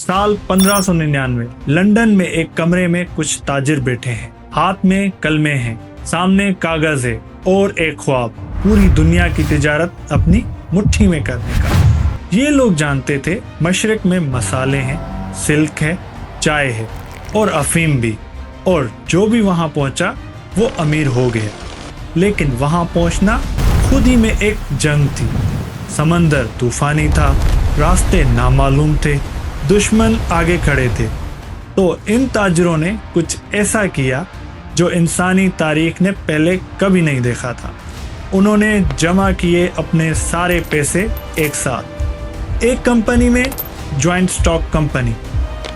साल 1599 लंदन में एक कमरे में कुछ ताजिर बैठे हैं, हाथ में कलमे हैं, सामने कागज है और एक ख्वाब, पूरी दुनिया की तिजारत अपनी मुट्ठी में करने का। ये लोग जानते थे मशरक में मसाले हैं, सिल्क है, चाय है और अफीम भी, और जो भी वहाँ पहुँचा वो अमीर हो गया। लेकिन वहाँ पहुँचना खुद ही में एक जंग थी। समंदर तूफानी था, रास्ते नामालूम थे, दुश्मन आगे खड़े थे। तो इन ताजिरों ने कुछ ऐसा किया जो इंसानी तारीख ने पहले कभी नहीं देखा था। उन्होंने जमा किए अपने सारे पैसे एक साथ एक कंपनी में, जॉइंट स्टॉक कंपनी,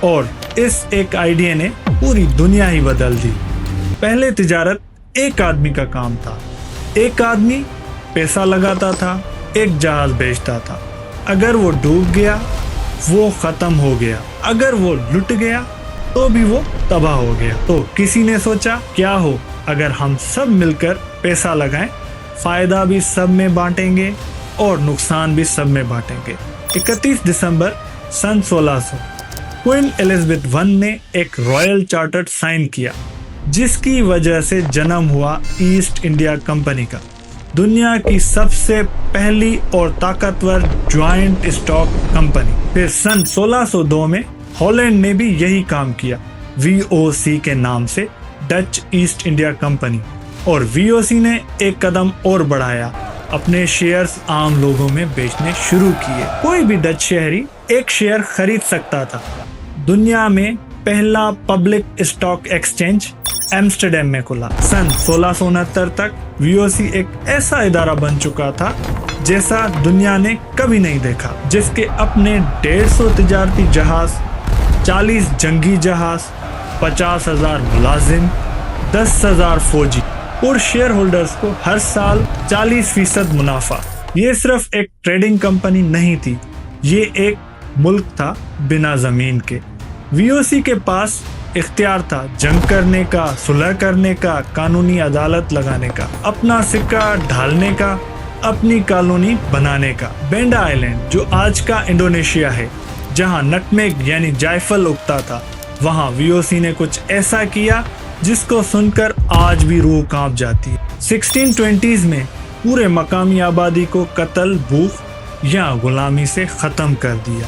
और इस एक आइडिया ने पूरी दुनिया ही बदल दी। पहले तिजारत एक आदमी का काम था। एक आदमी पैसा लगाता था, एक जहाज बेचता था। अगर वो डूब गया वो खत्म हो गया, अगर वो लुट गया तो भी वो तबाह हो गया। तो किसी ने सोचा क्या हो अगर हम सब मिलकर पैसा लगाएं, फायदा भी सब में बांटेंगे और नुकसान भी सब में बांटेंगे। 31 दिसंबर सन 1600 क्वीन एलिजाबेथ I ने एक रॉयल चार्टर साइन किया, जिसकी वजह से जन्म हुआ ईस्ट इंडिया कंपनी का, दुनिया की सबसे पहली और ताकतवर ज्वाइंट स्टॉक कंपनी। फिर सन 1602 में हॉलैंड ने भी यही काम किया, VOC के नाम से, डच ईस्ट इंडिया कंपनी। और VOC ने एक कदम और बढ़ाया, अपने शेयर्स आम लोगों में बेचने शुरू किए। कोई भी डच शहरी एक शेयर खरीद सकता था। दुनिया में पहला पब्लिक स्टॉक एक्सचेंज एम्स्टर्डम में खुला। सन 1669 तक VOC एक ऐसा इदारा बन चुका था जैसा दुनिया ने कभी नहीं देखा, जिसके अपने 150 तिजारती जहाज, 40 जंगी जहाज, 50,000 मुलाजिम, 10,000 फौजी और शेयर होल्डर्स को हर साल 40% मुनाफा। ये सिर्फ एक ट्रेडिंग कंपनी नहीं थी, ये एक मुल्क था बिना जमीन के। VOC के पास इख्तियार था जंग करने का, सुलह करने का, कानूनी अदालत लगाने का, अपना सिक्का ढालने का, अपनी कॉलोनी बनाने का। बेंडा आइलैंड, जो आज का इंडोनेशिया है, जहां नटमेग यानी जायफल उगता था, वहां VOC ने कुछ ऐसा किया जिसको सुनकर आज भी रूह कांप जाती है। 1620s में पूरे मकामी आबादी को कत्ल, भूख या गुलामी से खत्म कर दिया,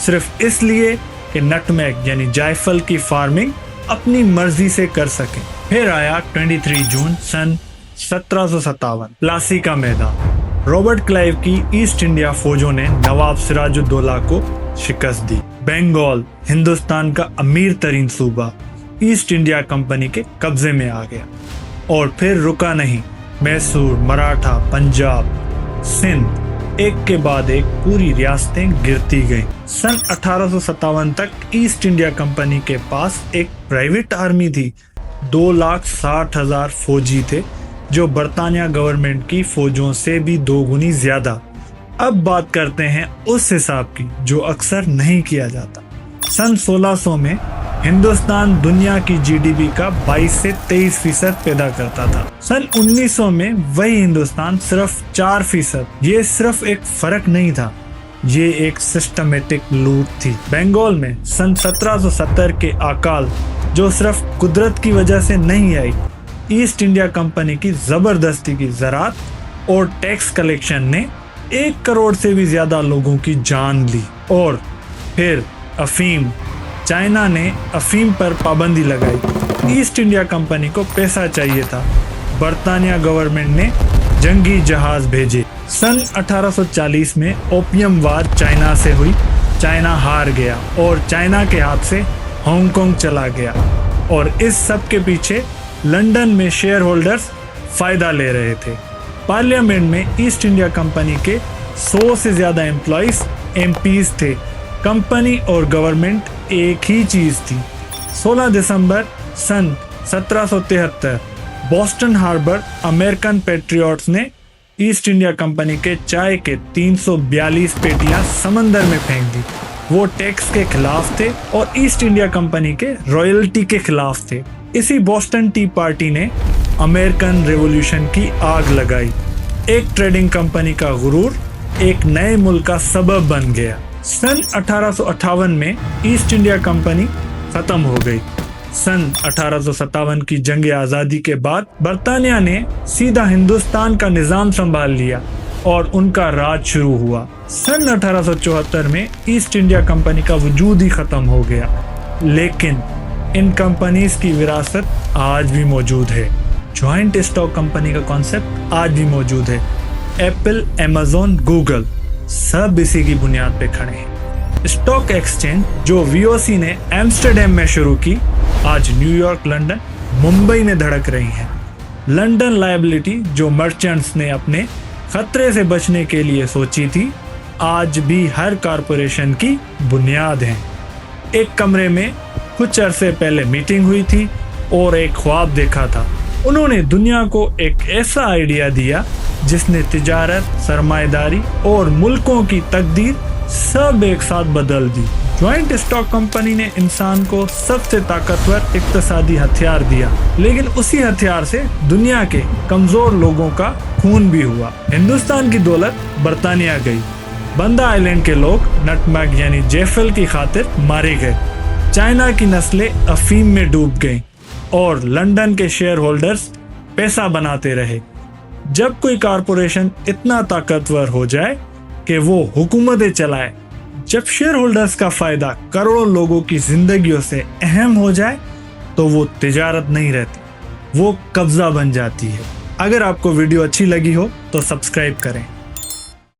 सिर्फ इसलिए कि नटमेग यानी जायफल की फार्मिंग अपनी मर्जी से कर सकें। फिर आया 23 जून सन 1757, प्लासी का मैदान। रॉबर्ट क्लाइव की ईस्ट इंडिया फौजों ने नवाब सिराजुद्दौला को शिकस्त दी। बंगाल, हिंदुस्तान का अमीर तरीन सूबा, ईस्ट इंडिया कंपनी के कब्जे में आ गया। और फिर रुका नहीं, मैसूर, मराठा, पंजाब, सिंध, एक के बाद एक पूरी रियासतें गिरती गईं। सन 1857 तक ईस्ट इंडिया कंपनी के पास एक प्राइवेट आर्मी थी। 2,60,000 फौजी थे, जो बरतानिया गवर्नमेंट की फौजों से भी 2 गुनी ज्यादा। अब बात करते हैं उस हिसाब की जो अक्सर नहीं किया जाता। सन 1600 में हिंदुस्तान दुनिया की GDP का 22 से 23% पैदा करता था। सन 1900 में वही हिंदुस्तान सिर्फ 4%। ये सिर्फ एक फर्क नहीं था, ये एक सिस्टमेटिक लूट थी। बंगाल में सन 1770 के अकाल, जो सिर्फ कुदरत की वजह से नहीं आई, ईस्ट इंडिया कंपनी की जबरदस्ती की ज़राअत और टैक्स कलेक्शन ने 1 करोड़ से भी ज्यादा लोगों की जान ली। और फिर अफीम, चाइना ने अफीम पर पाबंदी लगाई। ईस्ट इंडिया कंपनी को पैसा चाहिए था, बरतानिया गवर्नमेंट ने जंगी जहाज भेजे। सन 1840 में ओपियम वार चाइना से हुई, चाइना हार गया और चाइना के हाथ से हांगकांग चला गया। और इस सब के पीछे लंदन में शेयर होल्डर्स फायदा ले रहे थे। पार्लियामेंट में ईस्ट इंडिया कंपनी के 100 से ज्यादा एम्प्लॉइज MPs थे। कंपनी और गवर्नमेंट एक ही चीज थी। 16 दिसंबर सन 1773 बॉस्टन हार्बर अमेरिकन पैट्रियट्स ने ईस्ट इंडिया कंपनी के चाय के 342 पेटियां समंदर में फेंक दी। वो टैक्स के खिलाफ थे और ईस्ट इंडिया कंपनी के रॉयल्टी के खिलाफ थे। इसी बॉस्टन टी पार्टी ने अमेरिकन रेवोल्यूशन की आग लगाई। एक ट्रेडिंग कंपनी का गुरूर एक नए मुल्क का सबब बन गया। सन 1858 में ईस्ट इंडिया कंपनी खत्म हो गई। सन 1857 की जंग आजादी के बाद बर्तानिया ने सीधा हिंदुस्तान का निजाम संभाल लिया और उनका राज शुरू हुआ। सन 1874 में ईस्ट इंडिया कंपनी का वजूद ही खत्म हो गया, लेकिन इन कंपनीज की विरासत आज भी मौजूद है। जॉइंट स्टॉक कंपनी का कॉन्सेप्ट आज भी मौजूद है। एप्पल, अमेज़न, गूगल सब इसी की बुनियाद पे खड़े हैं। स्टॉक एक्सचेंज जो वीओसी ने एम्स्टरडेम में शुरू की, आज न्यूयॉर्क, लंदन, मुंबई में धड़क रही है। लंदन लायबिलिटी जो मर्चेंट्स ने अपने खतरे से बचने के लिए सोची थी, आज भी हर कारपोरेशन की बुनियाद है। एक कमरे में कुछ अरसे पहले मीटिंग हुई थी और एक ख्वाब देखा था। उन्होंने दुनिया को एक ऐसा आइडिया दिया जिसने तिजारत, सरमाएदारी और मुल्कों की तकदीर सब एक साथ बदल दी। जॉइंट स्टॉक कंपनी ने इंसान को सबसे ताकतवर इक्तिसादी हथियार दिया, लेकिन उसी हथियार से दुनिया के कमजोर लोगों का खून भी हुआ। हिंदुस्तान की दौलत बर्तानिया गई। बंदा आइलैंड के लोग नटमैग यानी जायफल की खातिर मारे गए। चाइना की नस्लें अफीम में डूब गईं और लंदन के शेयर होल्डर्स पैसा बनाते रहे। जब कोई कारपोरेशन इतना ताकतवर हो जाए कि वो हुकूमतें चलाए, जब शेयर होल्डर्स का फायदा करोड़ों लोगों की जिंदगियों से अहम हो जाए, तो वो तिजारत नहीं रहती, वो कब्जा बन जाती है। अगर आपको वीडियो अच्छी लगी हो तो सब्सक्राइब करें।